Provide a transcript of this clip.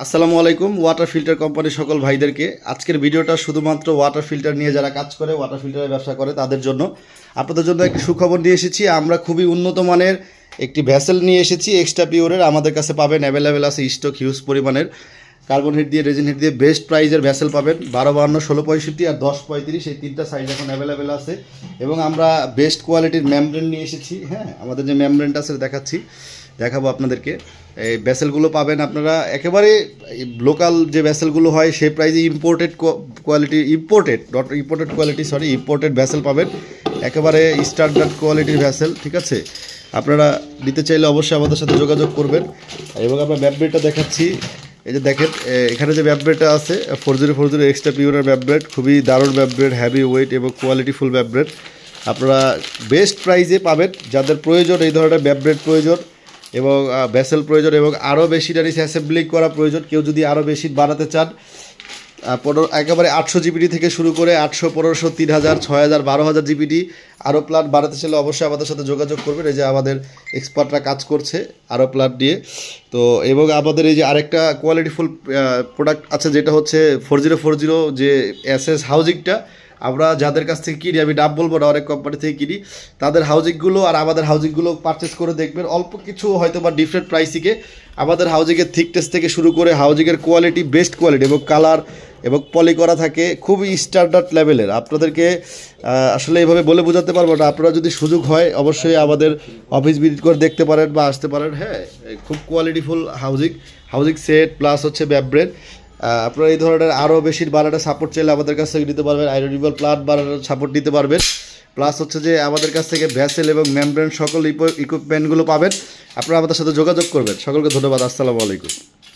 আসসালামু আলাইকুম water filter কোম্পানির সকল ভাইদেরকে আজকের ভিডিওটা শুধুমাত্র ওয়াটার ফিল্টার নিয়ে যারা কাজ করে ওয়াটার ফিল্টারের ব্যবসা করে তাদের জন্য আপনাদের জন্য একটি সুখবর নিয়ে এসেছি। আমরা খুবই উন্নত মানের একটি ভেসেল নিয়ে এসেছি এক্সট্রা পিওরের। আমাদের কাছে পাবেন অ্যাভেলেবেল আছে স্টক হিউজ পরিমাণের কার্বন হিট দিয়ে রেজিন হিট দিয়ে বেস্ট প্রাইজের ভেসেল পাবেন 1252, 1665 আর 1035 এই তিনটা সাইজ এখন অ্যাভেলেবেল আছে। এবং আমরা বেস্ট কোয়ালিটির মেমব্রেন নিয়ে এসেছি। হ্যাঁ, আমাদের যে মেমব্রেনটা আছে দেখাবো আপনাদেরকে। এই ভেসেলগুলো পাবেন আপনারা একেবারে লোকাল যে ভেসেলগুলো হয় সেই প্রাইজে ইম্পোর্টেড ভেসেল পাবেন, একেবারে স্ট্যান্ডার্ড কোয়ালিটির ভেসেল। ঠিক আছে, আপনারা নিতে চাইলে অবশ্যই আমাদের সাথে যোগাযোগ করবেন। এবং আমরা ম্যাপব্রেডটা দেখাচ্ছি। এই যে দেখেন এখানে যে ম্যাপব্রেডটা আছে 4040 এক্সট্রা পিওরের ম্যাপব্রেড, খুবই দারুণ ম্যাপব্রেড, হ্যাভি ওয়েট এবং কোয়ালিটিফুল ম্যাপব্রেড আপনারা বেস্ট প্রাইজে পাবেন। যাদের প্রয়োজন এই ধরনের ম্যাপব্রেড প্রয়োজন এবং ভেসেল প্রয়োজন এবং আরও বেশি ডানিস অ্যাসেম্বলি করা প্রয়োজন, কেউ যদি আরও বেশি বানাতে চান একেবারে 800 জিবিটি থেকে শুরু করে 800, 1500, 3000, 6000, 12000 জিবিটি আরও প্ল্যান বানাতে চাইলে অবশ্যই আমাদের সাথে যোগাযোগ করবেন। এই যে আমাদের এক্সপার্টরা কাজ করছে আরও প্ল্যান নিয়ে। তো এবং আমাদের এই যে আরেকটা কোয়ালিটিফুল প্রোডাক্ট আছে যেটা হচ্ছে 4040 যে এসএস হাউজিংটা আমরা যাদের কাছ থেকে কিনি, আমি নাম বলবো না, অনেক কোম্পানি থেকে কিনি, তাদের হাউজিংগুলো আর আমাদের হাউজিংগুলো পারচেস করে দেখবেন অল্প কিছু হয়তো বা ডিফারেন্ট প্রাইসিকে আমাদের হাউজিংয়ের থিকনেস থেকে শুরু করে হাউজিংয়ের কোয়ালিটি বেস্ট কোয়ালিটি এবং কালার এবং পলি করা থাকে খুবই স্ট্যান্ডার্ড লেভেলের। আপনাদেরকে আসলে এইভাবে বলে বোঝাতে পারবো না। আপনারা যদি সুযোগ হয় অবশ্যই আমাদের অফিস ভিজিট করে দেখতে পারেন বা আসতে পারেন। হ্যাঁ, খুব কোয়ালিটিফুল হাউজিং সেট প্লাস হচ্ছে ম্যাপব্রেড। আপনারা এই ধরনের আরও বেশি বানানোর সাপোর্ট চাইলে আমাদের কাছ থেকে নিতে পারবেন। আইরনিবল প্লান্ট বানানোর সাপোর্ট নিতে পারবেন। প্লাস হচ্ছে যে আমাদের কাছ থেকে ভেসেল এবং মেমব্রেন সকল ইকুইপমেন্টগুলো পাবেন। আপনারা আমাদের সাথে যোগাযোগ করবেন। সকলকে ধন্যবাদ। আসসালামু আলাইকুম।